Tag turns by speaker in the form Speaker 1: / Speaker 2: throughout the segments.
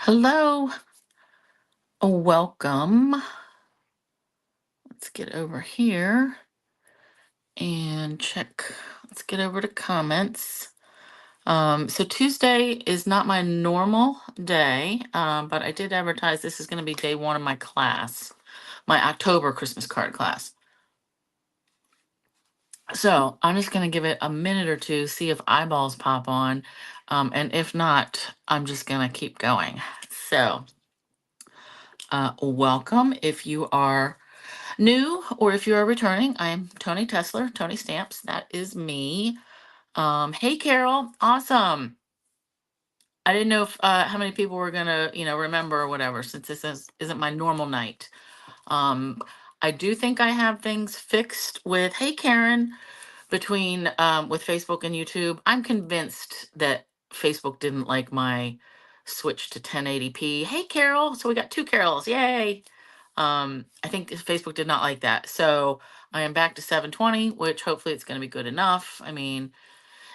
Speaker 1: Hello, welcome. Let's get over here and check. Let's get over to comments. So Tuesday is not my normal day, but I did advertise this is going to be day one of my class, my October Christmas card class. So I'm just going to give it a minute or two, see if eyeballs pop on. And if not, I'm just going to keep going. So welcome if you are new, or if you are returning. I'm Toni Tessler, ToniStamps. That is me. Hey, Carol. Awesome. I didn't know if how many people were gonna, remember or whatever, since isn't my normal night. Um, I do think I have things fixed with. Hey, Karen. Between with Facebook and YouTube, I'm convinced that Facebook didn't like my switch to 1080p. Hey, Carol. So we got two Carols. Yay. I think Facebook did not like that. So I am back to 720, which hopefully it's going to be good enough. I mean,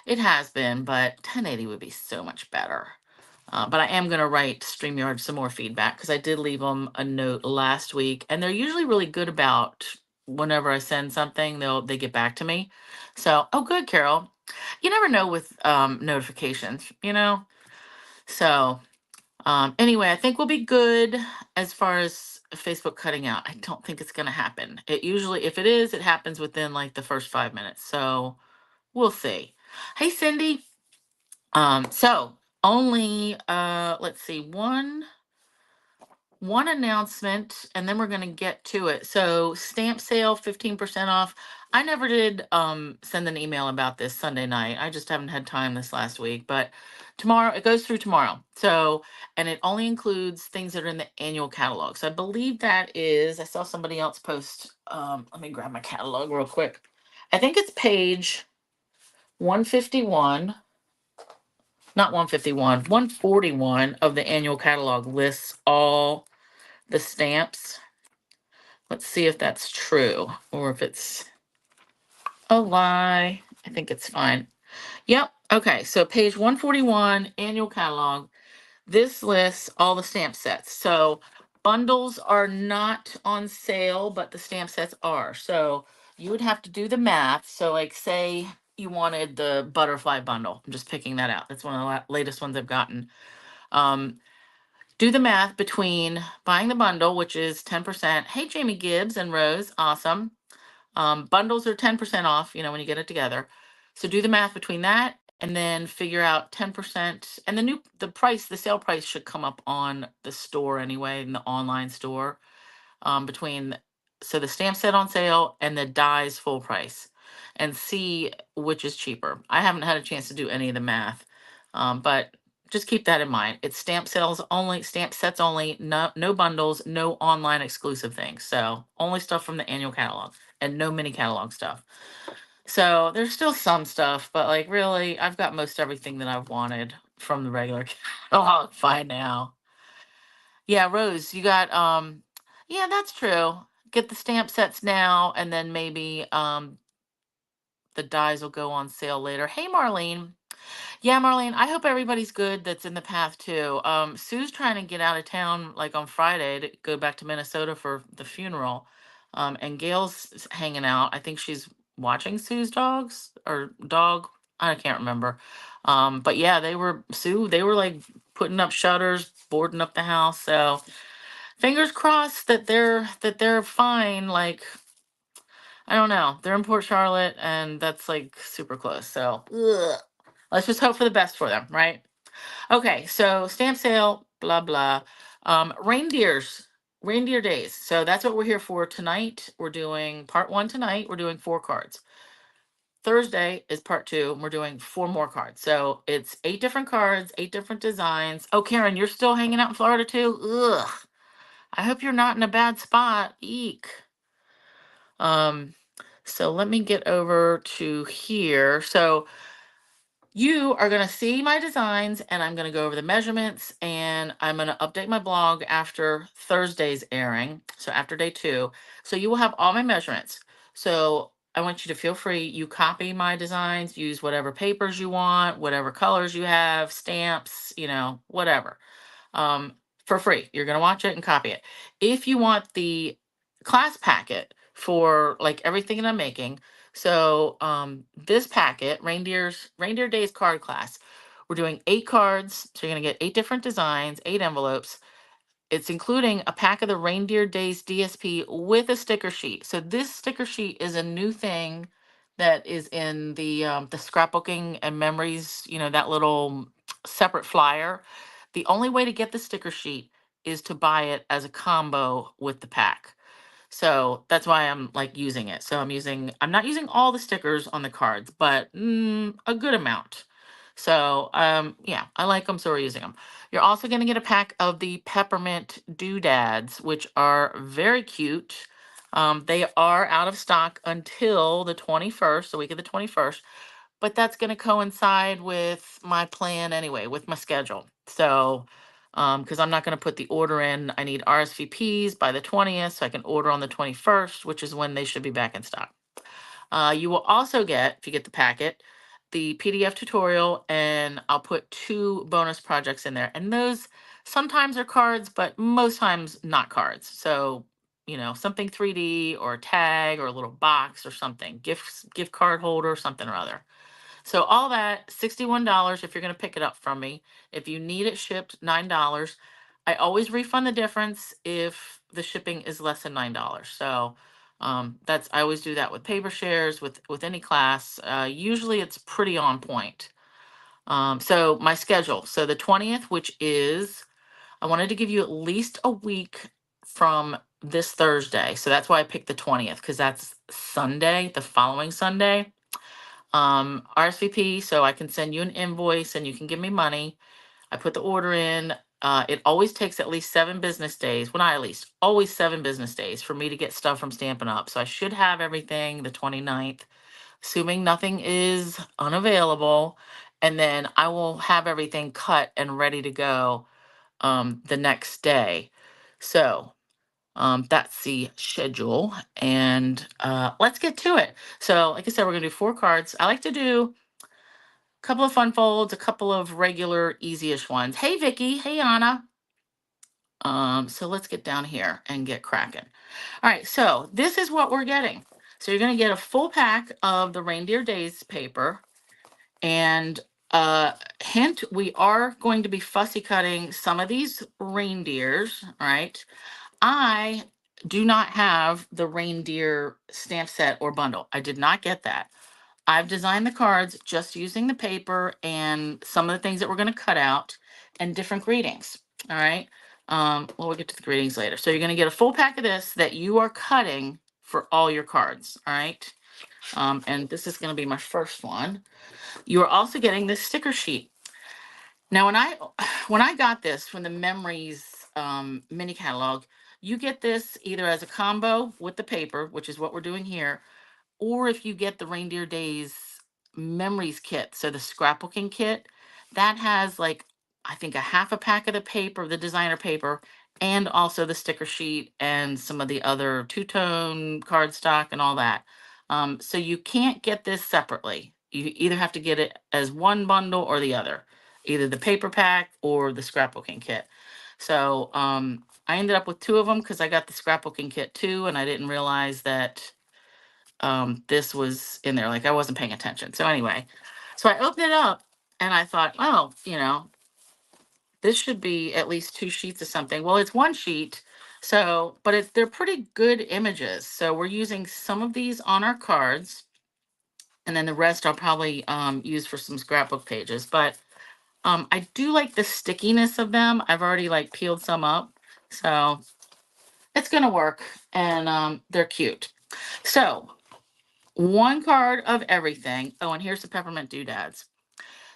Speaker 1: it has been, but 1080 would be so much better. But I am going to write StreamYard some more feedback because I did leave them a note last week, and they're usually really good about whenever I send something, they get back to me. So, oh, good, Carol. You never know with notifications, So anyway, I think we'll be good as far as Facebook cutting out. I don't think it's going to happen. It usually, if it is, it happens within like the first 5 minutes. So we'll see. Hey, Cindy. So only let's see, one announcement, and then we're going to get to it. So stamp sale 15% off. I never did send an email about this Sunday night. I just haven't had time this last week, but tomorrow it goes through tomorrow. So, and it only includes things that are in the annual catalog. So I believe that is, I saw somebody else post, let me grab my catalog real quick. I think it's page 151, not 151, 141 of the annual catalog lists all the stamps. Let's see if that's true or if it's a lie. I think it's fine. Yep. Okay. So page 141, annual catalog. This lists all the stamp sets. So bundles are not on sale, but the stamp sets are. So you would have to do the math. So, like, say you wanted the butterfly bundle. I'm just picking that out. That's one of the latest ones I've gotten. Um, do the math between buying the bundle, which is 10%. Hey, Jamie Gibbs and Rose. Awesome. Bundles are 10% off, when you get it together. So do the math between that and then figure out 10%. And the sale price should come up on the store anyway, in the online store, so the stamp set on sale and the dies full price, and see which is cheaper. I haven't had a chance to do any of the math, but just keep that in mind. It's stamp sales only, stamp sets only, no bundles, no online exclusive things. So only stuff from the annual catalog and no mini catalog stuff. So there's still some stuff, but like really, I've got most everything that I've wanted from the regular catalog by now. Yeah, Rose, you got yeah, that's true. Get the stamp sets now, and then maybe the dies will go on sale later. Hey, Marlene. Yeah, Marlene, I hope everybody's good that's in the path too. Sue's trying to get out of town like on Friday to go back to Minnesota for the funeral. And Gail's hanging out. I think she's watching Sue's dogs or dog. I can't remember. But yeah, they were like putting up shutters, boarding up the house. So fingers crossed that they're fine. Like, I don't know. They're in Port Charlotte, and that's like super close. So ugh. Let's just hope for the best for them, right? Okay, so stamp sale, blah blah. Reindeer days. So that's what we're here for tonight. We're doing part one tonight. We're doing 4 cards. Thursday is part two, and we're doing 4 more cards. So it's 8 different cards, 8 different designs. Oh, Karen, you're still hanging out in Florida too? Ugh. I hope you're not in a bad spot. Eek. Um, so let me get over to here. So you are going to see my designs, and I'm going to go over the measurements, and I'm going to update my blog after Thursday's airing. So after day 2. So you will have all my measurements. So I want you to feel free. You copy my designs, use whatever papers you want, whatever colors you have, stamps, whatever. for free. You're going to watch it and copy it. If you want the class packet for like everything that I'm making, so this packet, Reindeer Days card class, we're doing 8 cards. So you're going to get 8 different designs, 8 envelopes. It's including a pack of the Reindeer Days DSP with a sticker sheet. So this sticker sheet is a new thing that is in the scrapbooking and memories, you know, that little separate flyer. The only way to get the sticker sheet is to buy it as a combo with the pack. So that's why I'm like using it. So I'm not using all the stickers on the cards, but a good amount. So yeah, I like them, so we're using them. You're also going to get a pack of the Peppermint doodads, which are very cute. They are out of stock until the 21st, the week of the 21st, but that's going to coincide with my plan anyway, with my schedule. So, because I'm not going to put the order in, I need RSVPs by the 20th, so I can order on the 21st, which is when they should be back in stock. You will also get, if you get the packet, the PDF tutorial, and I'll put 2 bonus projects in there. And those sometimes are cards, but most times not cards. So, you know, something 3D or a tag or a little box or something, gift card holder, something or other. So all that, $61 if you're going to pick it up from me. If you need it shipped, $9. I always refund the difference if the shipping is less than $9. So that's I always do that with paper shares, with any class. Usually it's pretty on point. So my schedule. So the 20th, which is, I wanted to give you at least a week from this Thursday. So that's why I picked the 20th, because that's Sunday, the following Sunday. RSVP, so I can send you an invoice and you can give me money. I put the order in. It always takes at least 7 business days. Well, not at least, always 7 business days for me to get stuff from Stampin' Up. So I should have everything the 29th, assuming nothing is unavailable. And then I will have everything cut and ready to go the next day. So that's the schedule. And let's get to it. So, like I said, we're going to do 4 cards. I like to do a couple of fun folds, a couple of regular, easy-ish ones. Hey, Vicky. Hey, Anna. So let's get down here and get cracking. All right, so this is what we're getting. So you're going to get a full pack of the Reindeer Days paper. And hint, we are going to be fussy cutting some of these reindeers, all right? I do not have the reindeer stamp set or bundle. I did not get that. I've designed the cards just using the paper and some of the things that we're going to cut out and different greetings. All right. Well, we'll get to the greetings later. So you're going to get a full pack of this that you are cutting for all your cards. All right. And this is going to be my first one. You are also getting this sticker sheet. Now, when I got this from the Memories mini catalog, you get this either as a combo with the paper, which is what we're doing here, or if you get the Reindeer Days Memories kit, so the scrapbooking kit, that has like, I think a half a pack of the paper, the designer paper, and also the sticker sheet and some of the other two-tone cardstock and all that. So you can't get this separately. You either have to get it as one bundle or the other, either the paper pack or the scrapbooking kit. So I ended up with 2 of them because I got the scrapbooking kit too, and I didn't realize that this was in there. Like I wasn't paying attention. So anyway, so I opened it up and I thought, oh, you know, this should be at least 2 sheets of something. Well, it's 1 sheet. So, but they're pretty good images. So we're using some of these on our cards, and then the rest I'll probably use for some scrapbook pages. But I do like the stickiness of them. I've already like peeled some up. So it's gonna work, and they're cute. So 1 card of everything. Oh, and here's the peppermint doodads.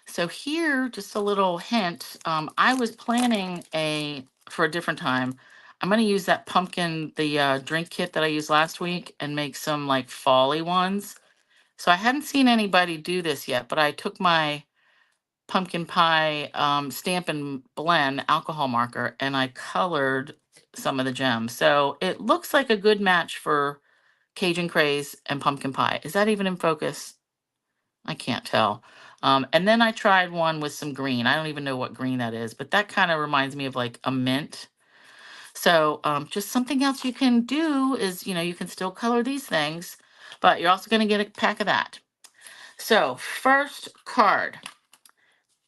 Speaker 1: So here, just a little hint. I was planning for a different time. I'm going to use that pumpkin, the drink kit that I used last week, and make some like fall-y ones. So I hadn't seen anybody do this yet, but I took my pumpkin pie stamp and blend alcohol marker and I colored some of the gems. So it looks like a good match for Cajun Craze and pumpkin pie. Is that even in focus? I can't tell. And then I tried one with some green. I don't even know what green that is, but that kind of reminds me of like a mint. So just something else you can do is, you can still color these things, but you're also going to get a pack of that. So first card.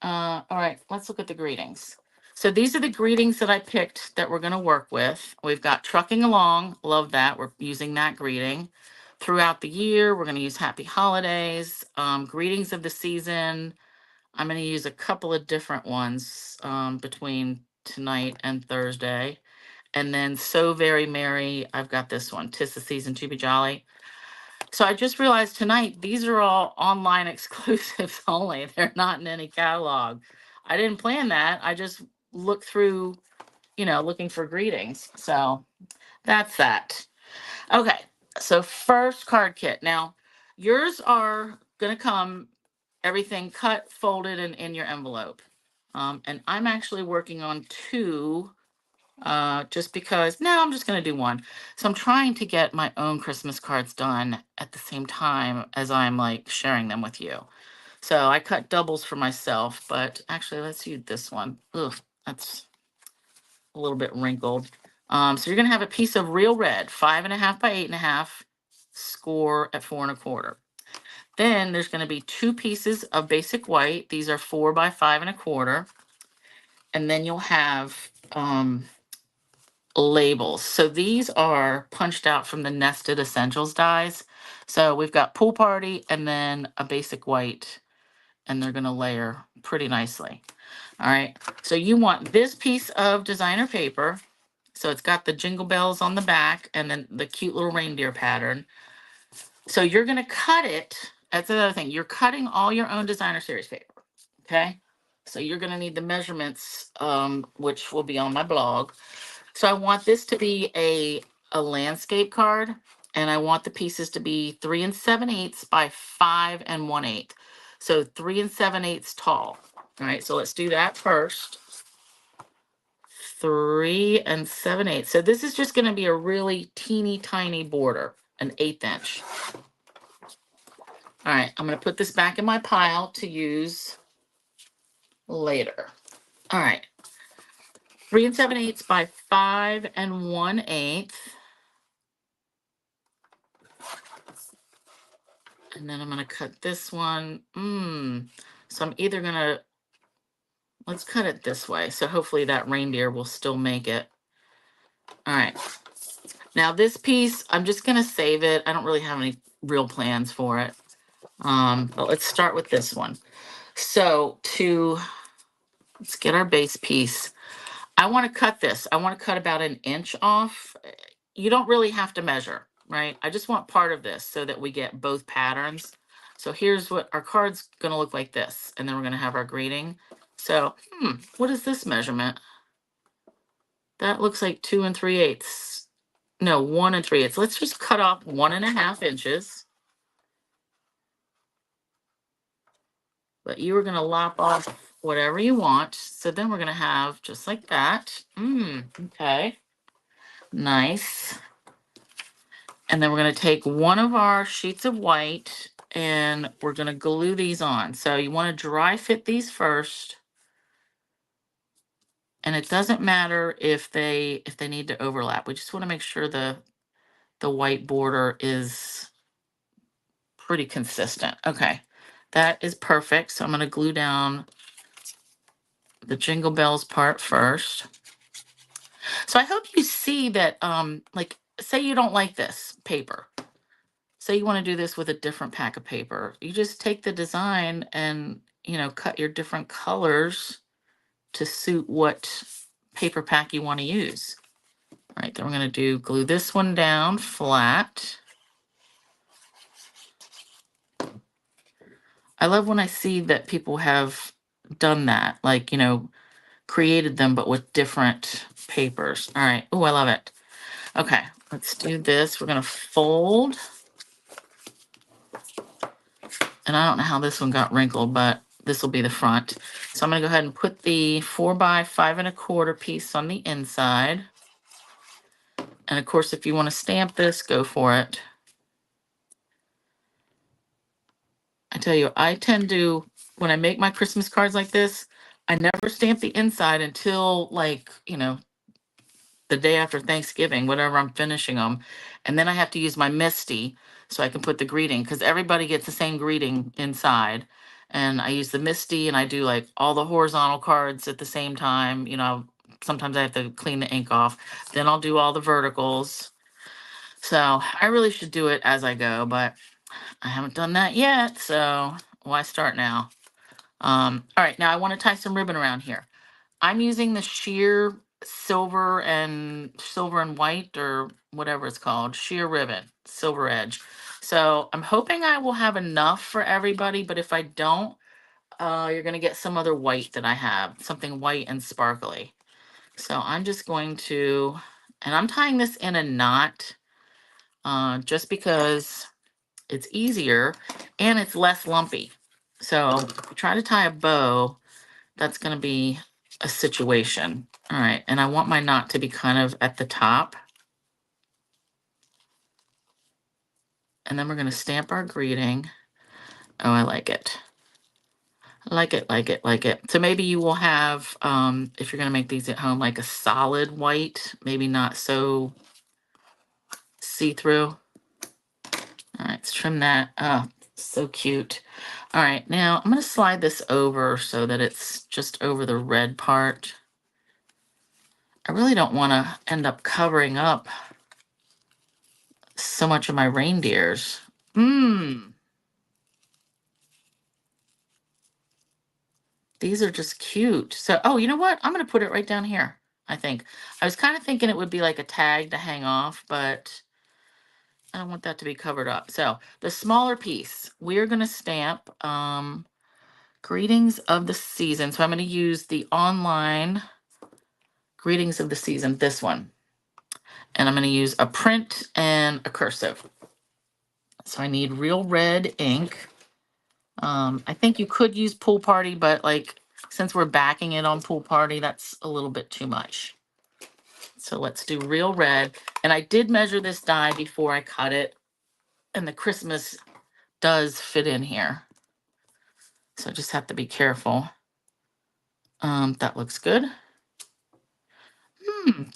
Speaker 1: All right, let's look at the greetings. So these are the greetings that I picked that we're going to work with. We've got trucking along. Love that. We're using that greeting. Throughout the year, we're going to use happy holidays, greetings of the season. I'm going to use a couple of different ones between tonight and Thursday. And then so very merry, I've got this one, 'tis the season to be jolly. So I just realized tonight, these are all online exclusives only. They're not in any catalog. I didn't plan that. I just looked through, looking for greetings. So that's that. Okay. So first card kit. Now, yours are going to come everything cut, folded, and in your envelope. And I'm actually working on two just because, no, I'm just going to do one. So I'm trying to get my own Christmas cards done at the same time as I'm like sharing them with you. So I cut doubles for myself, but actually let's use this one. Ugh, that's a little bit wrinkled. So you're going to have a piece of real red, 5.5 by 8.5, score at 4.25. Then there's going to be two pieces of basic white. These are 4 by 5.25. And then you'll have labels. So these are punched out from the Nested Essentials dies. So we've got Pool Party and then a basic white, and they're going to layer pretty nicely. All right. So you want this piece of designer paper. So it's got the jingle bells on the back and then the cute little reindeer pattern. So you're going to cut it. That's another thing. You're cutting all your own designer series paper. Okay. So you're going to need the measurements, which will be on my blog. So I want this to be a landscape card, and I want the pieces to be 3 7/8 by 5 1/8. So 3 7/8 tall. All right, so let's do that first. 3 7/8. So this is just going to be a really teeny tiny border, an 1/8 inch. All right, I'm going to put this back in my pile to use later. All right, 3 7/8 by 5 1/8. And then I'm going to cut this one. So I'm either going to, let's cut it this way. So hopefully that reindeer will still make it. All right. Now this piece, I'm just going to save it. I don't really have any real plans for it. But let's start with this one. So let's get our base piece. I want to cut this. I want to cut about 1 inch off. You don't really have to measure, right? I just want part of this so that we get both patterns. So here's what our card's going to look like this. And then we're going to have our greeting. So, what is this measurement? That looks like 2 3/8. No, 1 3/8. Let's just cut off 1.5 inches. But you are going to lop off whatever you want. So then we're going to have just like that. Okay. Nice. And then we're going to take one of our sheets of white and we're going to glue these on. So you want to dry fit these first. And it doesn't matter if they need to overlap. We just want to make sure the white border is pretty consistent. Okay. That is perfect. So I'm going to glue down the jingle bells part first. So I hope you see that like say you don't like this paper. Say you want to do this with a different pack of paper. You just take the design and, cut your different colors to suit what paper pack you want to use. All right, then we're going to glue this one down flat. I love when I see that people have done that, like, created them, but with different papers. All right. Oh, I love it. Okay, let's do this. We're going to fold. And I don't know how this one got wrinkled, but this will be the front. So I'm going to go ahead and put the 4 by 5 1/4 piece on the inside. And of course, if you want to stamp this, go for it. I tell you, I tend to when I make my Christmas cards like this, I never stamp the inside until like, the day after Thanksgiving, whatever I'm finishing them. And then I have to use my Misty so I can put the greeting, because everybody gets the same greeting inside. And I use the Misty and I do like all the horizontal cards at the same time. Sometimes I have to clean the ink off. Then I'll do all the verticals. So I really should do it as I go, but I haven't done that yet. So why start now? All right, now I want to tie some ribbon around here. I'm using the sheer silver and white, or whatever it's called, sheer ribbon, silver edge. So I'm hoping I will have enough for everybody, but if I don't, you're gonna get some other white that I have, something white and sparkly. So I'm just going to, and I'm tying this in a knot, just because it's easier and it's less lumpy. So if you try to tie a bow, that's going to be a situation. All right, and I want my knot to be kind of at the top. And then we're going to stamp our greeting. Oh, I like it. Like it, like it, like it. So maybe you will have, if you're going to make these at home, like a solid white, maybe not so see-through. All right, let's trim that. Oh, so cute. All right, now I'm going to slide this over so that it's just over the red part. I really don't want to end up covering up so much of my reindeers. These are just cute. So, oh, you know what? I'm going to put it right down here, I think. I was kind of thinking it would be like a tag to hang off, but I don't want that to be covered up. So the smaller piece, we're going to stamp Greetings of the Season. So I'm going to use the online Greetings of the Season, this one. And I'm going to use a print and a cursive. So I need real red ink. I think you could use Pool Party, but like, since we're backing it on Pool Party, that's a little bit too much. So let's do real red. And I did measure this die before I cut it, and the Christmas does fit in here. So I just have to be careful. That looks good.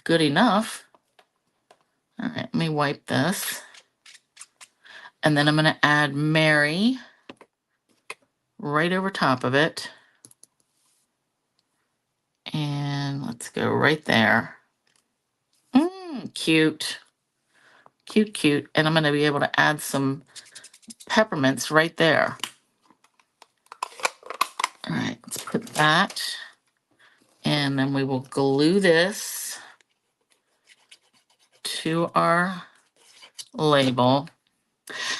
Speaker 1: Good enough. All right, let me wipe this. And then I'm going to add Mary right over top of it. And let's go right there. Cute. Cute, cute. And I'm going to be able to add some peppermints right there. All right, let's put that. And then we will glue this to our label.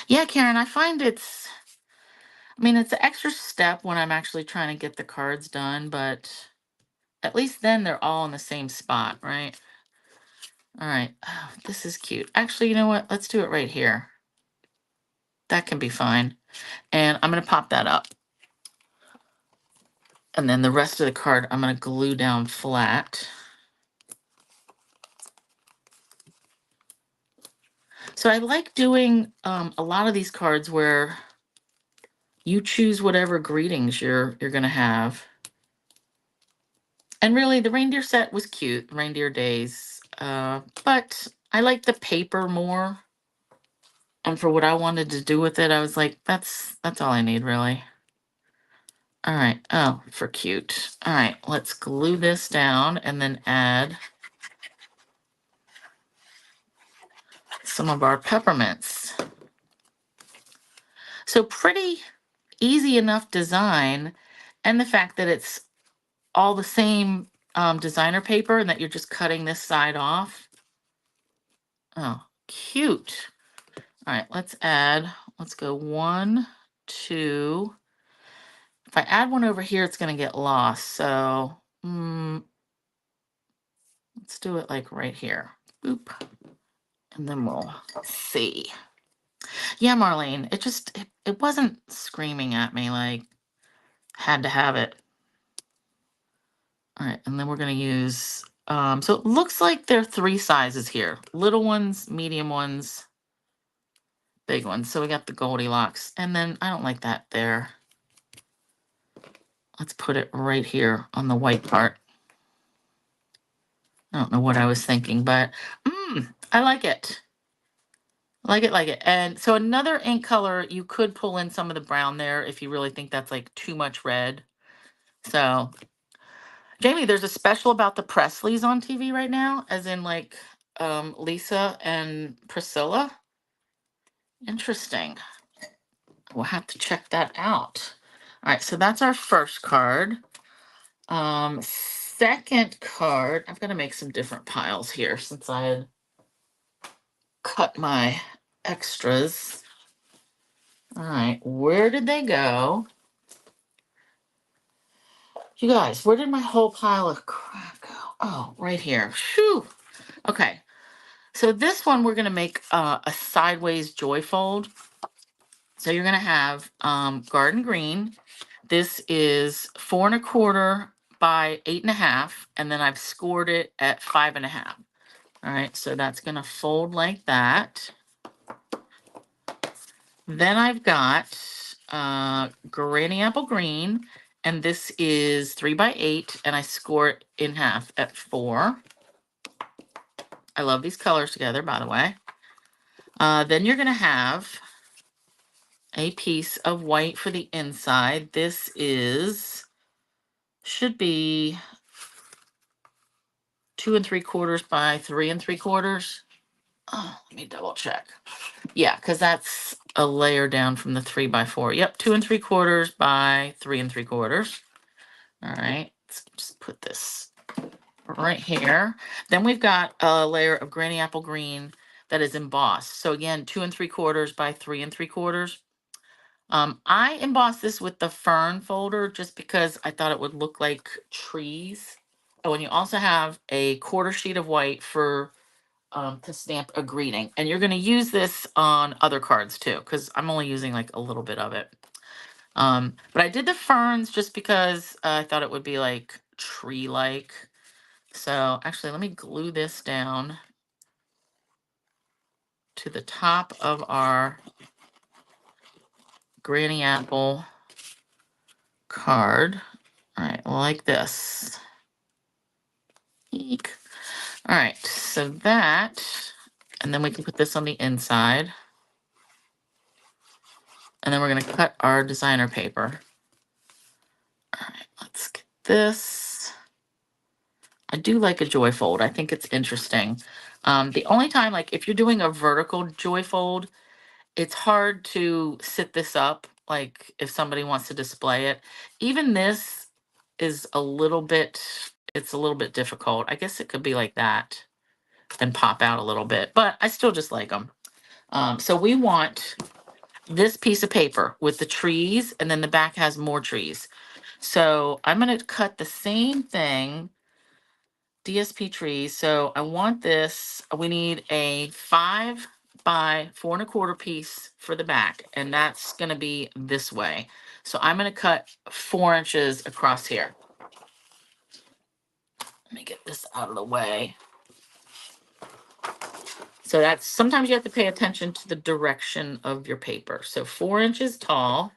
Speaker 1: Yeah, Karen, I find it's an extra step when I'm actually trying to get the cards done, but at least then they're all in the same spot, right? All right, oh, this is cute. Actually, you know what? Let's do it right here. That can be fine. And I'm going to pop that up. And then the rest of the card, I'm going to glue down flat. So I like doing a lot of these cards where you choose whatever greetings you're going to have. And really, the reindeer set was cute, Reindeer Days. But I like the paper more. And for what I wanted to do with it, I was like, that's all I need, really. All right. Oh, for cute. All right, let's glue this down and then add some of our peppermints. So pretty easy enough design, and the fact that it's all the same designer paper and that you're just cutting this side off. Oh, cute. All right, let's go 1, 2. If I add one over here, it's going to get lost. So let's do it like right here. Boop. And then we'll see. Yeah, Marlene, it wasn't screaming at me like had to have it. All right, and then we're going to use, so it looks like there are 3 sizes here. Little ones, medium ones, big ones. So we got the Goldilocks. And then I don't like that there. let's put it right here on the white part. I don't know what I was thinking, but I like it. Like it. And so another ink color, you could pull in some of the brown there if you really think that's like too much red. So, Jamie, there's a special about the Presleys on TV right now, as in like Lisa and Priscilla. Interesting. We'll have to check that out. All right, so that's our first card. Second card, I'm gonna make some different piles here since I had cut my extras. All right, where did they go? You guys, where did my whole pile of crap go? Oh, right here. Phew. Okay, so this one we're gonna make a sideways joy fold. So you're gonna have garden green. This is 4 1/4 by 8 1/2, and then I've scored it at 5 1/2. All right, so that's gonna fold like that. Then I've got Granny Apple Green, and this is 3 by 8, and I score it in half at 4. I love these colors together, by the way. Then you're gonna have a piece of white for the inside. This should be 2 3/4 by 3 3/4. Oh, let me double check. Yeah, because that's a layer down from the 3 by 4. Yep, 2 3/4 by 3 3/4. All right, let's just put this right here. Then we've got a layer of Granny Apple Green that is embossed. So again, 2 3/4 by 3 3/4. I embossed this with the fern folder just because I thought it would look like trees. Oh, and you also have a 1/4 sheet of white for to stamp a greeting. And you're going to use this on other cards too, because I'm only using like a little bit of it. But I did the ferns just because I thought it would be like tree-like. So actually, let me glue this down to the top of our Granny Apple card. All right, like this. Eek. All right, so that, and then we can put this on the inside. And then we're going to cut our designer paper. All right, let's get this. I do like a joy fold. I think it's interesting. The only time, like if you're doing a vertical joy fold, it's hard to sit this up, like if somebody wants to display it. Even this is a little bit, it's a little bit difficult. I guess it could be like that and pop out a little bit, but I still just like them. So we want this piece of paper with the trees, and then the back has more trees. So I'm going to cut the same thing, DSP trees. So I want this, we need a 5 by 4 1/4 piece for the back, and that's going to be this way. So I'm going to cut 4 inches across here. Let me get this out of the way. So that's, sometimes you have to pay attention to the direction of your paper. So 4 inches tall.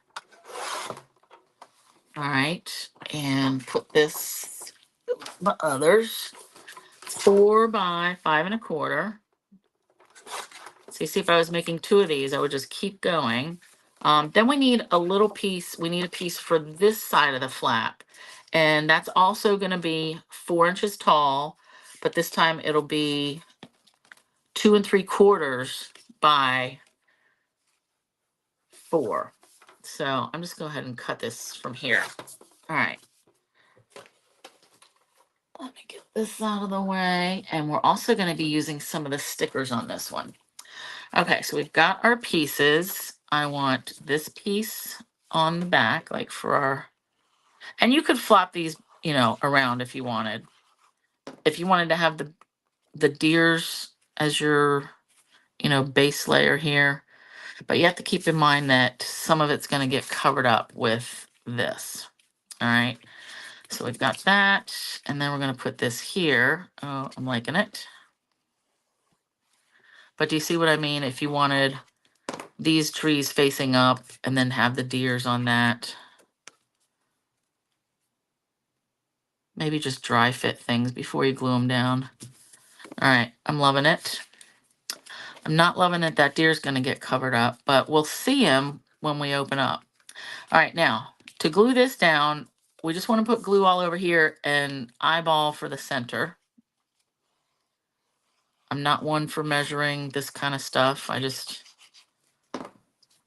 Speaker 1: All right, and put this, the others, 4 by 5 1/4. So you see, if I was making 2 of these, I would just keep going. Then we need a little piece. We need a piece for this side of the flap. And that's also going to be 4 inches tall, but this time it'll be 2 3/4 by 4. So I'm just going to go ahead and cut this from here. All right. Let me get this out of the way. And we're also going to be using some of the stickers on this one. Okay, so we've got our pieces. I want this piece on the back, like for our, and you could flop these, you know, around if you wanted. If you wanted to have the deers as your, you know, base layer here. But you have to keep in mind that some of it's going to get covered up with this. All right. So we've got that, and then we're going to put this here. Oh, I'm liking it. But do you see what I mean? If you wanted these trees facing up and then have the deers on that. Maybe just dry fit things before you glue them down. All right, I'm loving it. I'm not loving it that deer's gonna get covered up, but we'll see him when we open up. All right, now to glue this down, we just want to put glue all over here and eyeball for the center. I'm not one for measuring this kind of stuff. I just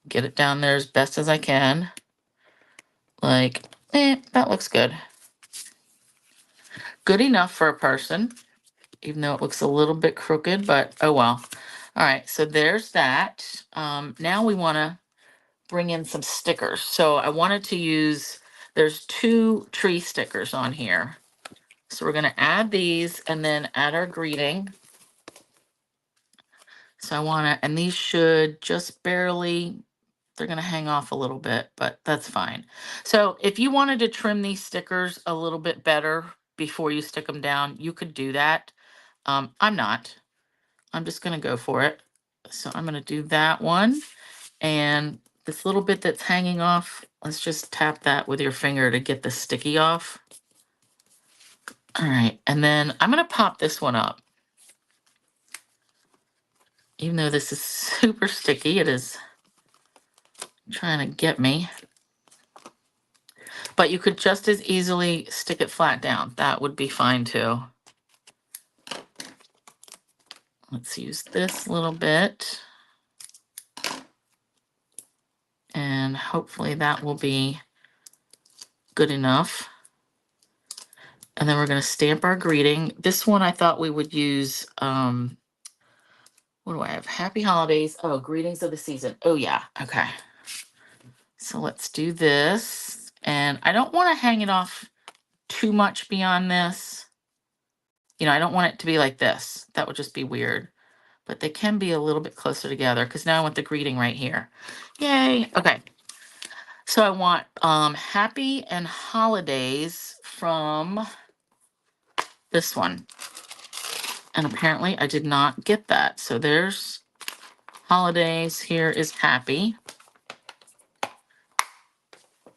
Speaker 1: get it down there as best as I can. Like, that looks good. Good enough for a person, even though it looks a little bit crooked, but oh well. All right, so there's that. Now we want to bring in some stickers. So I wanted to use, there's 2 tree stickers on here. So we're going to add these and then add our greeting. So I want to, and these should just barely, they're going to hang off a little bit, but that's fine. So if you wanted to trim these stickers a little bit better before you stick them down, you could do that. I'm not. I'm just going to go for it. So I'm going to do that one. And this little bit that's hanging off, let's just tap that with your finger to get the sticky off. All right. And then I'm going to pop this one up. Even though this is super sticky, it is trying to get me. But you could just as easily stick it flat down. That would be fine too. Let's use this little bit. And hopefully that will be good enough. And then we're going to stamp our greeting. This one I thought we would use, what do I have? Happy holidays. Oh, greetings of the season. Oh yeah, okay. So let's do this. And I don't want to hang it off too much beyond this. You know, I don't want it to be like this. That would just be weird. But they can be a little bit closer together because now I want the greeting right here. Yay. Okay. So I want happy and holidays from this one. And apparently I did not get that. So there's holidays. Here is happy.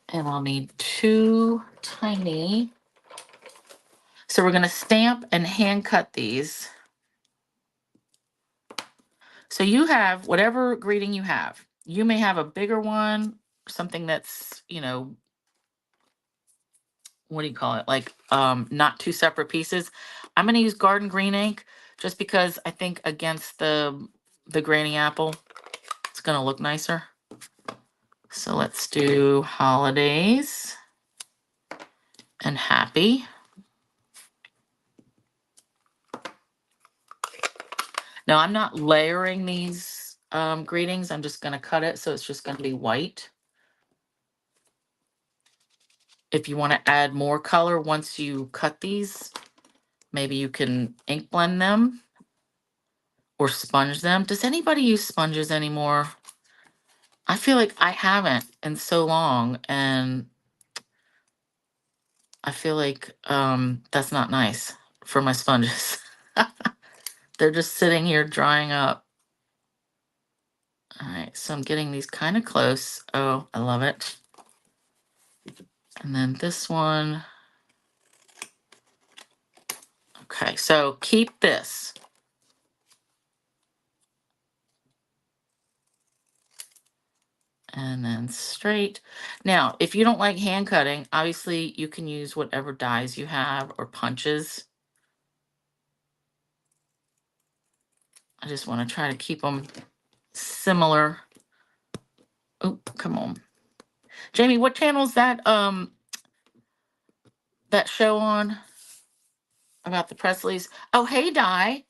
Speaker 1: And I'll need 2 tiny. So we're going to stamp and hand cut these. So you have whatever greeting you have. You may have a bigger one, something that's, you know, what do you call it? Like not 2 separate pieces. I'm going to use garden green ink just because I think against the granny apple, it's going to look nicer. So let's do holidays and happy. Now I'm not layering these greetings. I'm just going to cut it. So it's just going to be white. If you want to add more color once you cut these, maybe you can ink blend them or sponge them. Does anybody use sponges anymore? I feel like I haven't in so long, and I feel like that's not nice for my sponges. They're just sitting here drying up. All right, so I'm getting these kind of close. Oh, I love it. And then this one. Okay, so keep this. And then straight. Now, if you don't like hand cutting, obviously you can use whatever dies you have or punches. I just want to try to keep them similar. Oh, come on. Jamie, what channel is that that show on about the Presleys? Oh, hey, Di.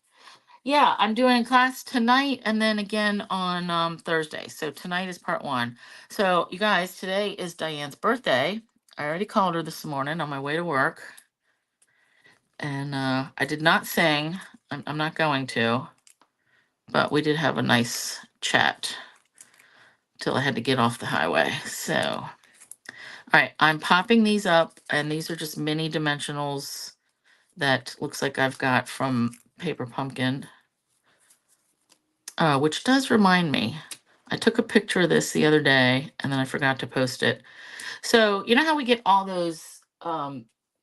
Speaker 1: Yeah, I'm doing class tonight and then again on Thursday. So tonight is part 1. So you guys, today is Diane's birthday. I already called her this morning on my way to work. And I did not sing. I'm not going to. But we did have a nice chat till I had to get off the highway. So, all right, I'm popping these up. And these are just mini dimensionals that looks like I've got from Paper Pumpkin. Which does remind me, I took a picture of this the other day and then I forgot to post it. So you know how we get all those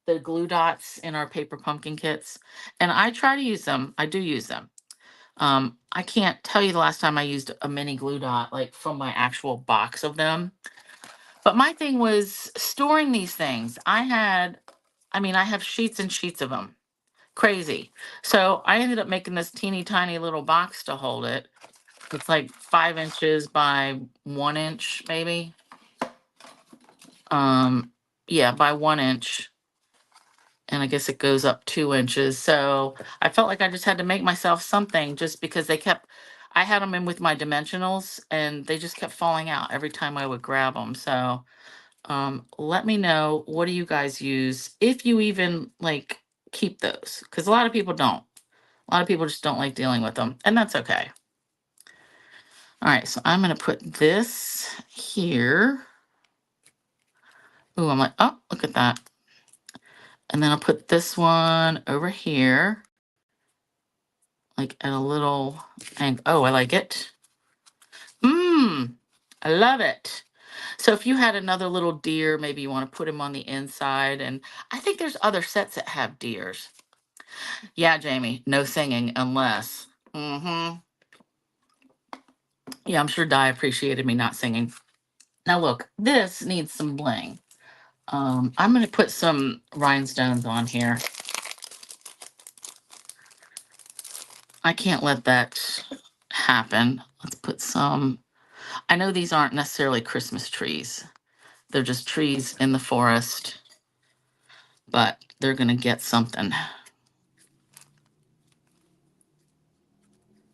Speaker 1: the glue dots in our paper pumpkin kits, and I try to use them. I do use them. I can't tell you the last time I used a mini glue dot, like from my actual box of them. But my thing was storing these things. I have sheets and sheets of them. Crazy. So I ended up making this teeny tiny little box to hold it. It's like 5 inches by 1 inch, maybe. Yeah, by 1 inch. And I guess it goes up 2 inches. So I felt like I just had to make myself something just because I had them in with my dimensionals and they just kept falling out every time I would grab them. So let me know, what do you guys use? If you even like keep those, because a lot of people don't. A lot of people just don't like dealing with them, and that's okay. All right, so I'm going to put this here. Ooh, I'm like, oh, look at that. And then I'll put this one over here, like at a little angle. Oh, I like it. I love it. So if you had another little deer, maybe you want to put him on the inside. And I think there's other sets that have deers. Yeah, Jamie, no singing unless. Yeah, I'm sure Di appreciated me not singing. Now look, this needs some bling. I'm going to put some rhinestones on here. I can't let that happen. Let's put some. I know these aren't necessarily Christmas trees. They're just trees in the forest, but they're going to get something.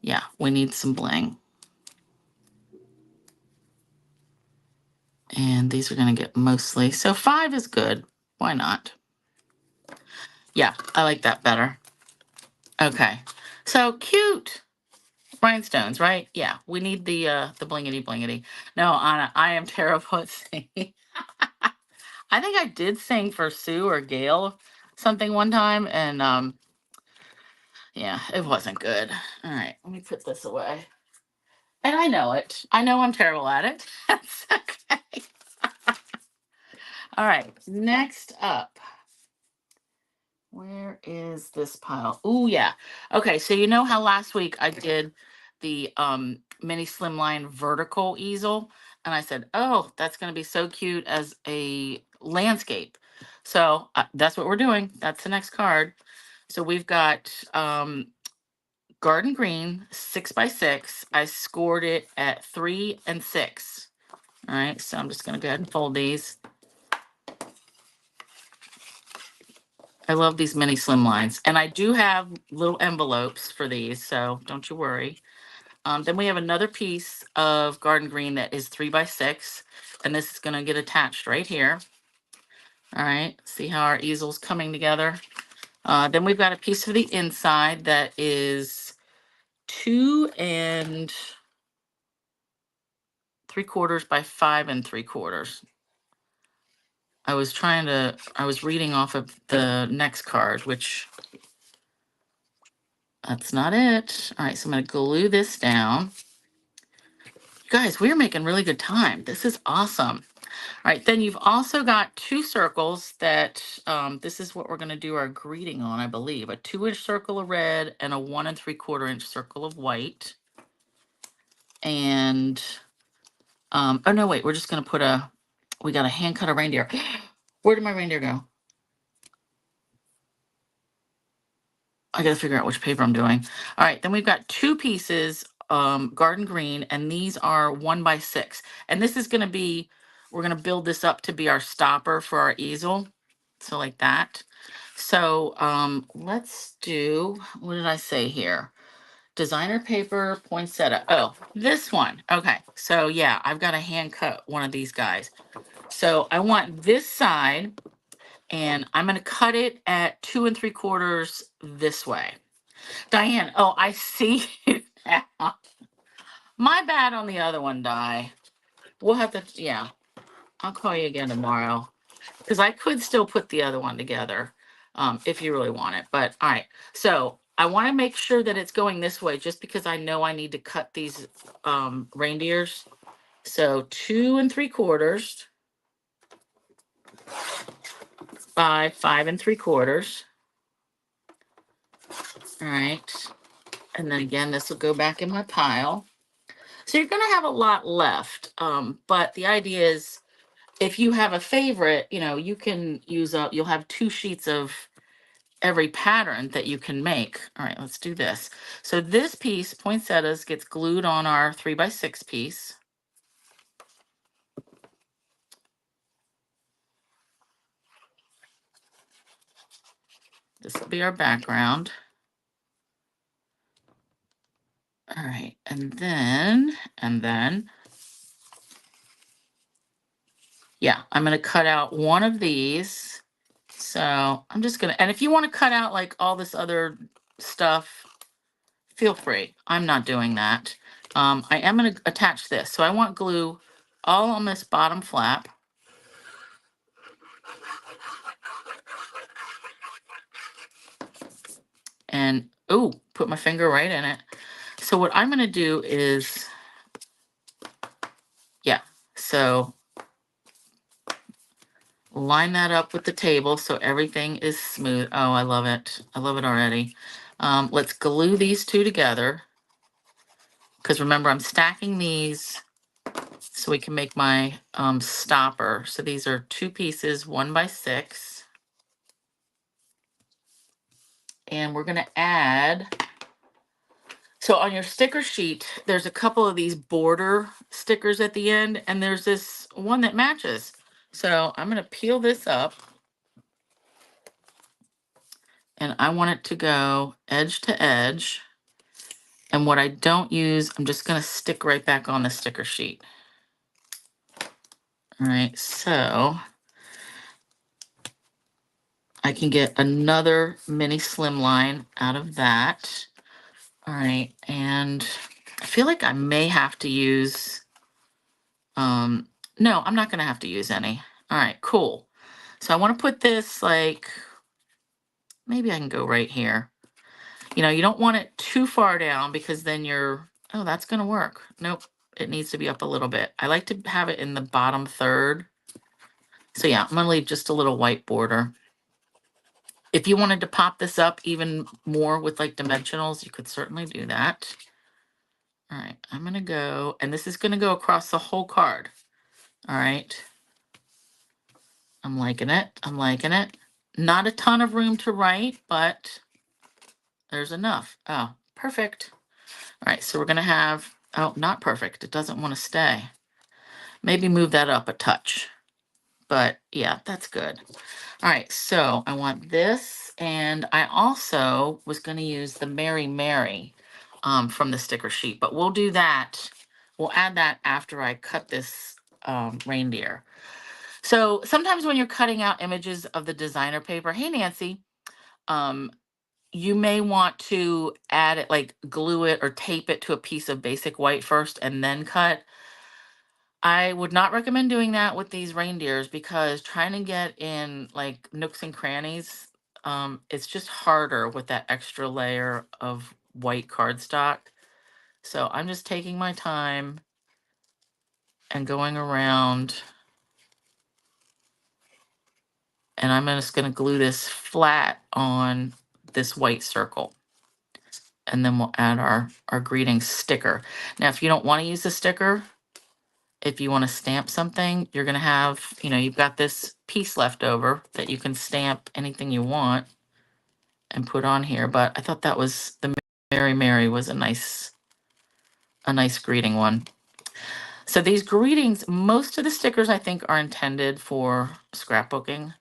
Speaker 1: Yeah, we need some bling. And these are going to get mostly. So 5 is good. Why not? Yeah, I like that better. Okay. So cute. Rhinestones, right? Yeah, we need the blingity blingity. No, Anna, I am terrible at singing. I think I did sing for Sue or Gail something one time, and yeah, it wasn't good. All right, let me put this away. And I know it. I know I'm terrible at it. That's okay. All right, next up. Where is this pile? Oh, yeah. Okay, so you know how last week I did the mini slimline vertical easel, and I said, oh, that's going to be so cute as a landscape. So that's what we're doing. That's the next card. So we've got garden green 6x6. I scored it at 3 and 6. All right, so I'm just going to go ahead and fold these. I love these mini slim lines. And I do have little envelopes for these, so don't you worry. Then we have another piece of garden green that is 3x6. And this is going to get attached right here. All right, see how our easel's coming together. Then we've got a piece of the inside that is 2 3/4 by 5 3/4. I was reading off of the next card, which that's not it. All right, so I'm going to glue this down. You guys, we're making really good time. This is awesome. All right, then you've also got 2 circles that, this is what we're going to do our greeting on, I believe. A 2-inch circle of red and a 1 3/4-inch circle of white. And, oh no, wait, we're just going to put we got to hand cut a reindeer. Where did my reindeer go? I got to figure out which paper I'm doing. All right, then we've got 2 pieces, garden green, and these are 1x6. And this is going to be, we're going to build this up to be our stopper for our easel. So like that. So let's do, what did I say here? Designer paper, poinsettia. Oh, this one. Okay, so yeah, I've got to hand cut one of these guys. So I want this side, and I'm going to cut it at 2 3/4 this way. Diane, oh, I see you now. My bad on the other one, Di. We'll have to, yeah, I'll call you again tomorrow. Because I could still put the other one together if you really want it. But all right, so I want to make sure that it's going this way just because I know I need to cut these reindeers. So 2 3/4. by 5 3/4. All right. And then again, this will go back in my pile. So you're going to have a lot left. But the idea is if you have a favorite, you know, you can use up, you'll have 2 sheets of every pattern that you can make. All right, let's do this. So this piece, poinsettias, gets glued on our 3 by 6 piece. This will be our background. All right, and then, yeah, I'm gonna cut out one of these. So I'm just gonna, and if you wanna cut out like all this other stuff, feel free. I'm not doing that. I am gonna attach this. So I want glue all on this bottom flap. And, oh, put my finger right in it. So what I'm gonna do is, yeah, so line that up with the table so everything is smooth. Oh, I love it. I love it already. Let's glue these two together. Because remember, I'm stacking these so we can make my stopper. So these are 2 pieces, 1 by 6. And we're gonna add, so on your sticker sheet, there's a couple of these border stickers at the end, and there's this one that matches. So I'm gonna peel this up. And I want it to go edge to edge. And what I don't use, I'm just gonna stick right back on the sticker sheet. All right, so I can get another mini slimline out of that. All right, and I feel like I may have to use, no, I'm not gonna have to use any. All right, cool. So I wanna put this like, maybe I can go right here. You know, you don't want it too far down because then you're, oh, that's gonna work. Nope, it needs to be up a little bit. I like to have it in the bottom third. So yeah, I'm gonna leave just a little white border. If you wanted to pop this up even more with like dimensionals, you could certainly do that. All right, I'm gonna go, and this is gonna go across the whole card. All right. I'm liking it, I'm liking it. Not a ton of room to write, but there's enough. Oh, perfect. All right, so we're gonna have, oh, not perfect. It doesn't wanna stay. Maybe move that up a touch. But yeah, that's good. All right, so I want this, and I also was gonna use the Mary Mary from the sticker sheet, but we'll do that. We'll add that after I cut this reindeer. So sometimes when you're cutting out images of the designer paper, hey Nancy, um, you may want to add it, like glue it or tape it to a piece of basic white first and then cut. I would not recommend doing that with these reindeers because trying to get in like nooks and crannies, it's just harder with that extra layer of white cardstock. So I'm just taking my time and going around, and I'm just going to glue this flat on this white circle. And then we'll add our greeting sticker. Now, if you don't want to use the sticker, if you want to stamp something, you're going to have, you know, you've got this piece left over that you can stamp anything you want and put on here. But I thought that was, the Mary Mary was a nice greeting one. So these greetings, most of the stickers I think are intended for scrapbooking,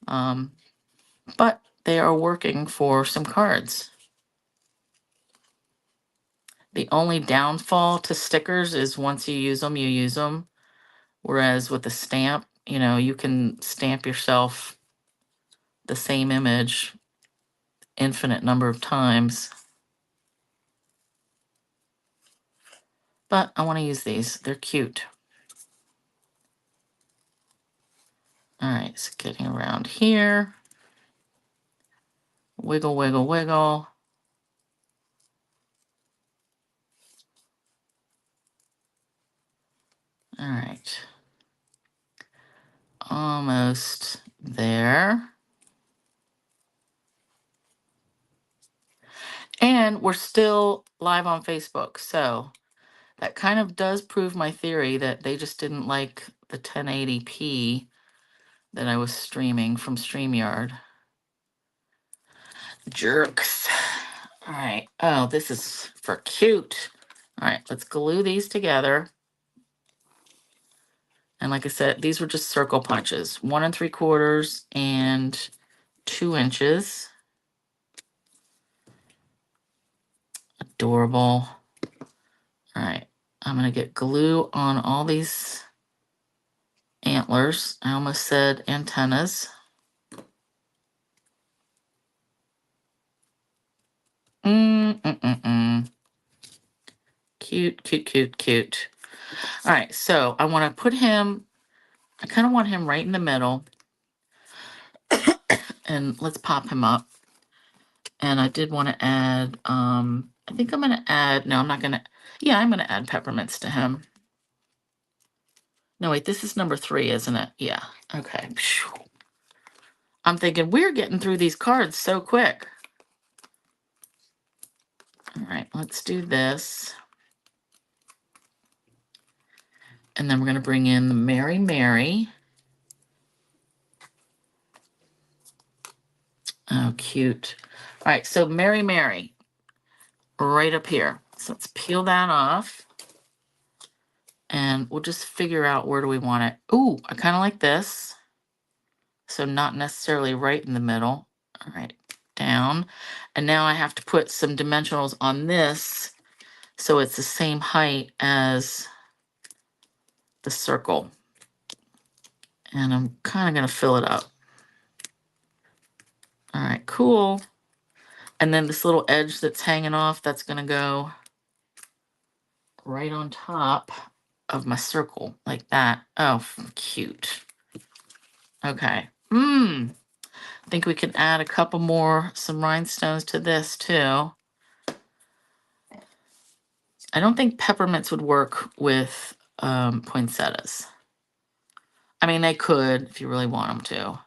Speaker 1: but they are working for some cards. The only downfall to stickers is once you use them, you use them. Whereas with a stamp, you know, you can stamp yourself the same image infinite number of times. But I want to use these. They're cute. All right, so getting around here. Wiggle, wiggle, wiggle. All right. Almost there. And we're still live on Facebook. So that kind of does prove my theory that they just didn't like the 1080p that I was streaming from StreamYard. Jerks. All right. Oh, this is for cute. All right, let's glue these together. And like I said, these were just circle punches, 1 3/4 and 2 inches. Adorable. All right, I'm gonna get glue on all these antlers. I almost said antennas. Cute, cute, cute, cute. All right, so I want to put him, I kind of want him right in the middle. And let's pop him up. And I did want to add, I think I'm going to add, no, I'm not going to, yeah, I'm going to add peppermints to him. No, wait, this is number 3, isn't it? Yeah, okay. I'm thinking we're getting through these cards so quick. All right, let's do this. And then we're going to bring in the Mary Mary. Oh, cute. All right, so Mary Mary, right up here. So let's peel that off. And we'll just figure out where do we want it. Ooh, I kind of like this. So not necessarily right in the middle. All right, down. And now I have to put some dimensionals on this so it's the same height as the circle. And I'm kind of going to fill it up. All right, cool. And then this little edge that's hanging off, that's going to go right on top of my circle like that. Oh, cute. Okay. I think we can add a couple more, some rhinestones to this too. I don't think peppermints would work with poinsettias. I mean, they could if you really want them to.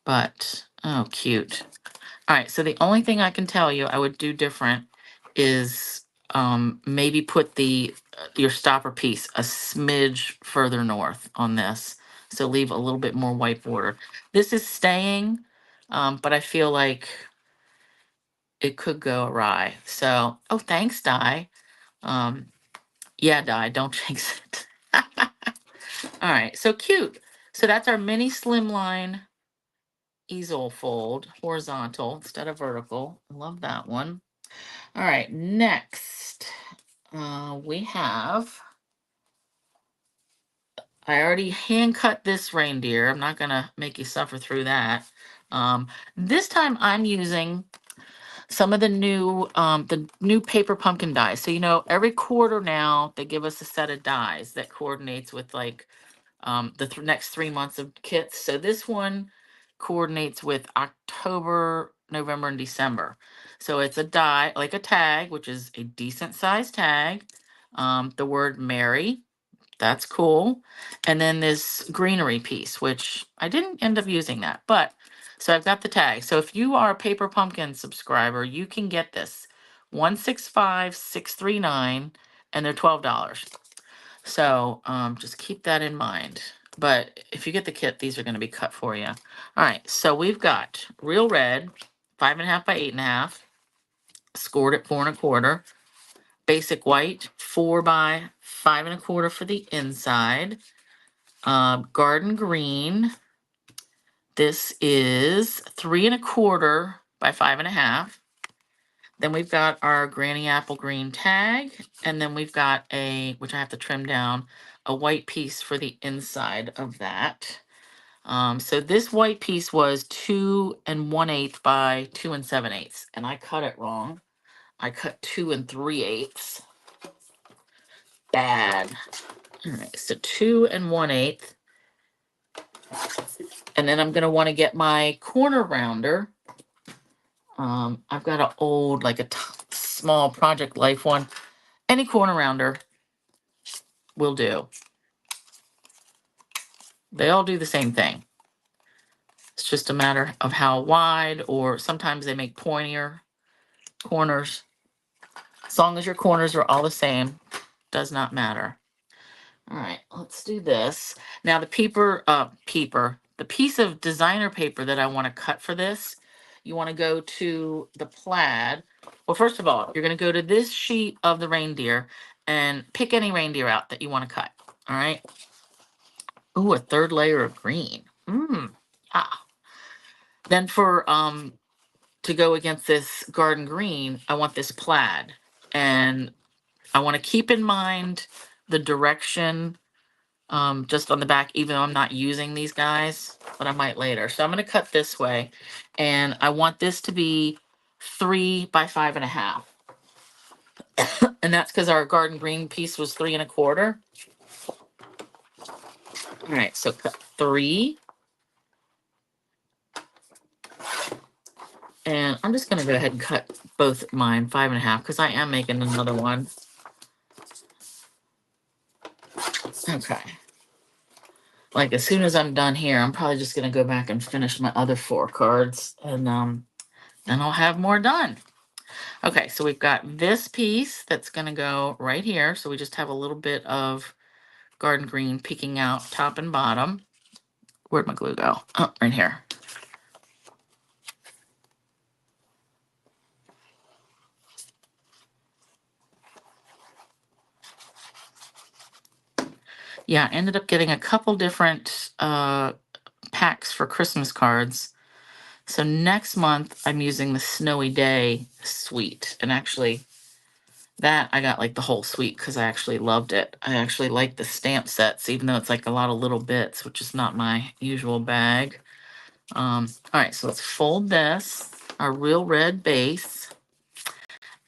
Speaker 1: But, oh, cute. All right, so the only thing I can tell you I would do different is maybe put your stopper piece a smidge further north on this. So leave a little bit more white border. This is staying, but I feel like it could go awry. So, oh, thanks, Di. Yeah, Di, don't jinx it. All right, so cute. So that's our mini slimline easel fold, horizontal instead of vertical. I love that one. All right, next we have, I already hand cut this reindeer. I'm not gonna make you suffer through that. This time I'm using some of the new paper pumpkin dies. So, you know, every quarter now they give us a set of dies that coordinates with like the next 3 months of kits. So this one coordinates with October, November, and December. So it's a die, like a tag, which is a decent sized tag. The word Mary, that's cool. And then this greenery piece, which I didn't end up using that, but so I've got the tag. So if you are a Paper Pumpkin subscriber, you can get this 165639 and they're $12. So just keep that in mind. But if you get the kit, these are going to be cut for you. All right, so we've got real red, 5.5 by 8.5, scored at 4 1/4. Basic white, 4 by 5 1/4 for the inside. Garden green. This is 3 1/4 by 5.5. Then we've got our Granny Apple Green tag, and then we've got which I have to trim down, a white piece for the inside of that. So this white piece was 2 1/8 by 2 7/8, and I cut it wrong. I cut 2 3/8. Bad. All right, so 2 1/8. And then I'm gonna want to get my corner rounder. I've got an old, like a small Project Life one. Any corner rounder will do. They all do the same thing. It's just a matter of how wide, or sometimes they make pointier corners. As long as your corners are all the same, does not matter. All right, let's do this. Now the the piece of designer paper that I want to cut for this, you want to go to the plaid. Well, first of all, you're going to go to this sheet of the reindeer and pick any reindeer out that you want to cut. All right. Ooh, a third layer of green. Ah. Then to go against this garden green, I want this plaid. And I want to keep in mind the direction just on the back, even though I'm not using these guys, but I might later. So I'm going to cut this way, and I want this to be 3 by 5.5. And that's because our garden green piece was 3 1/4. All right, so cut 3. And I'm just going to go ahead and cut both mine 5.5 because I am making another one. Okay. Like as soon as I'm done here, I'm probably just going to go back and finish my other 4 cards, and then I'll have more done. Okay, so we've got this piece that's going to go right here. So we just have a little bit of garden green peeking out top and bottom. Where'd my glue go? Oh, right here. Yeah, I ended up getting a couple different packs for Christmas cards. So next month, I'm using the Snowy Day suite. And actually, that I got like the whole suite because I actually loved it. I actually like the stamp sets, even though it's like a lot of little bits, which is not my usual bag. All right, so let's fold this, our real red base.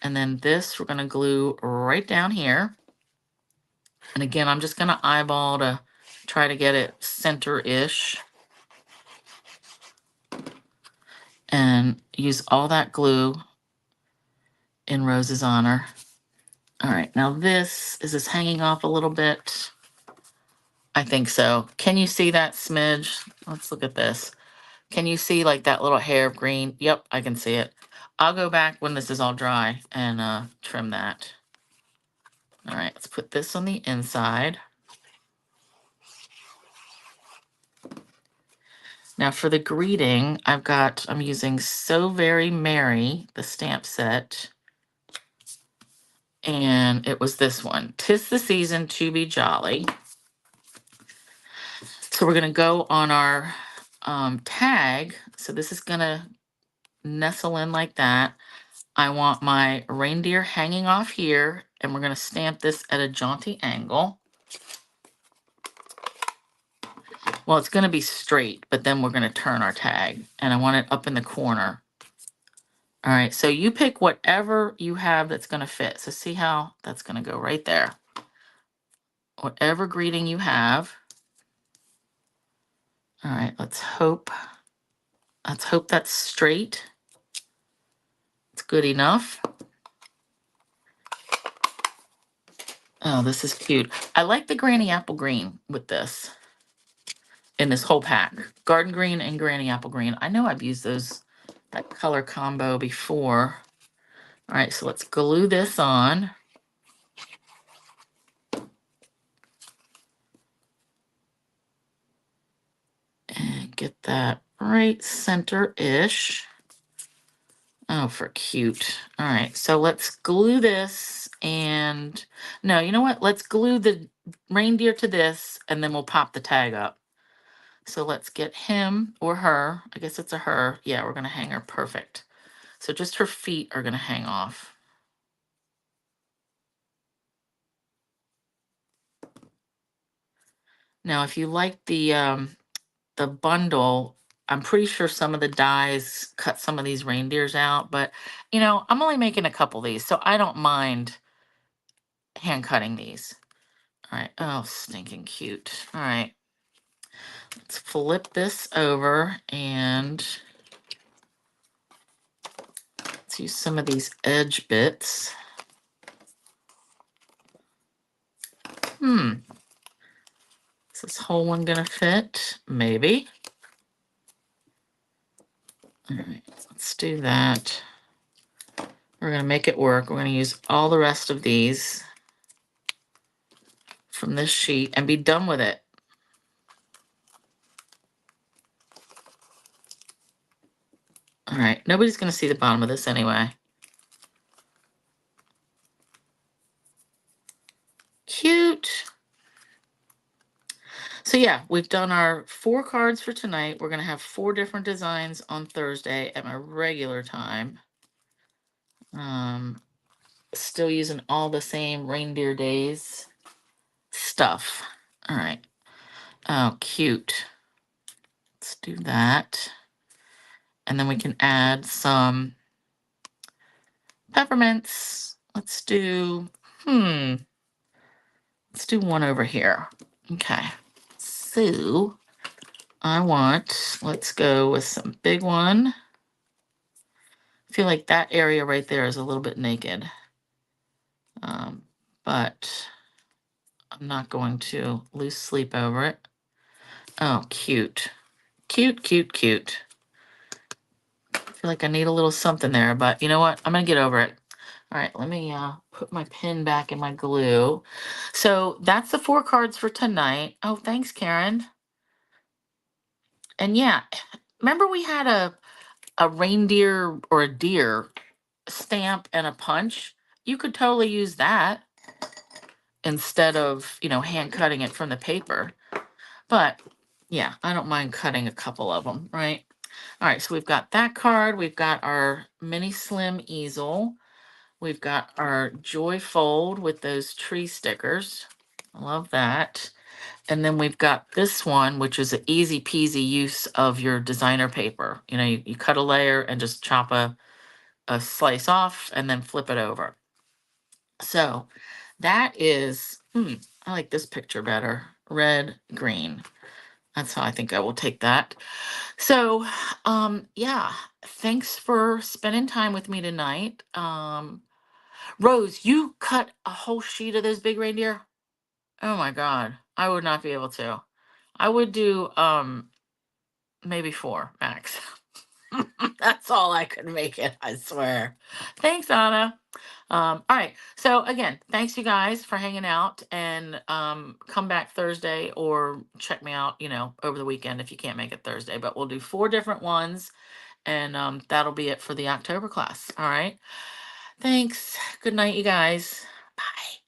Speaker 1: And then this we're going to glue right down here. And again, I'm just going to eyeball to try to get it center-ish. And use all that glue in Rose's honor. All right, now is this hanging off a little bit? I think so. Can you see that smidge? Let's look at this. Can you see like that little hair of green? Yep, I can see it. I'll go back when this is all dry and trim that. All right, let's put this on the inside. Now for the greeting, I'm using So Very Merry, the stamp set. And it was this one, 'Tis the Season to Be Jolly. So we're gonna go on our tag. So this is gonna nestle in like that. I want my reindeer hanging off here, and we're gonna stamp this at a jaunty angle. Well, it's gonna be straight, but then we're gonna turn our tag, and I want it up in the corner. All right, so you pick whatever you have that's gonna fit. So see how that's gonna go right there. Whatever greeting you have. All right, let's hope that's straight. It's good enough. Oh, this is cute. I like the Granny Apple Green with this. In this whole pack. Garden Green and Granny Apple Green. I know I've used that color combo before. All right, so let's glue this on. And get that right center-ish. Oh, for cute. All right, so let's glue this and... No, you know what? Let's glue the reindeer to this and then we'll pop the tag up. So let's get him or her. I guess it's a her. Yeah, we're going to hang her perfect. So just her feet are going to hang off. Now, if you like the bundle, I'm pretty sure some of the dies cut some of these reindeers out, but you know, I'm only making a couple of these, so I don't mind hand cutting these. All right. Oh, stinking cute. All right. Let's flip this over and let's use some of these edge bits. Is this whole one gonna fit? Maybe. All right, let's do that. We're gonna make it work. We're gonna use all the rest of these from this sheet and be done with it. All right, nobody's gonna see the bottom of this anyway. Cute. So yeah, we've done our 4 cards for tonight. We're gonna have 4 different designs on Thursday at my regular time. Still using all the same Reindeer Days stuff. All right. Oh, cute. Let's do that. And then we can add some peppermints. Let's do one over here. Okay. So let's go with some big one. I feel like that area right there is a little bit naked. But I'm not going to lose sleep over it. Oh, cute. Cute, cute, cute. I feel like I need a little something there, but you know what? I'm gonna get over it. All right, let me put my pin back in my glue. So that's the 4 cards for tonight. Oh, thanks, Karen. And yeah, remember we had a reindeer or a deer stamp and a punch? You could totally use that instead of, hand cutting it from the paper. But yeah, I don't mind cutting a couple of them, right? All right, so we've got that card. We've got our mini slim easel. We've got our Joy Fold with those tree stickers. I love that. And then we've got this one, which is an easy peasy use of your designer paper. You cut a layer and just chop a slice off and then flip it over. So that is, I like this picture better. Red, green. That's how I think I will take that. So, yeah, thanks for spending time with me tonight. Rose, you cut a whole sheet of those big reindeer? Oh my God, I would not be able to. I would do maybe 4 max. That's all I could make it, I swear. Thanks, Anna. All right. So again, thanks you guys for hanging out, and come back Thursday or check me out, over the weekend if you can't make it Thursday. But we'll do 4 different ones, and that'll be it for the October class. All right. Thanks. Good night, you guys. Bye.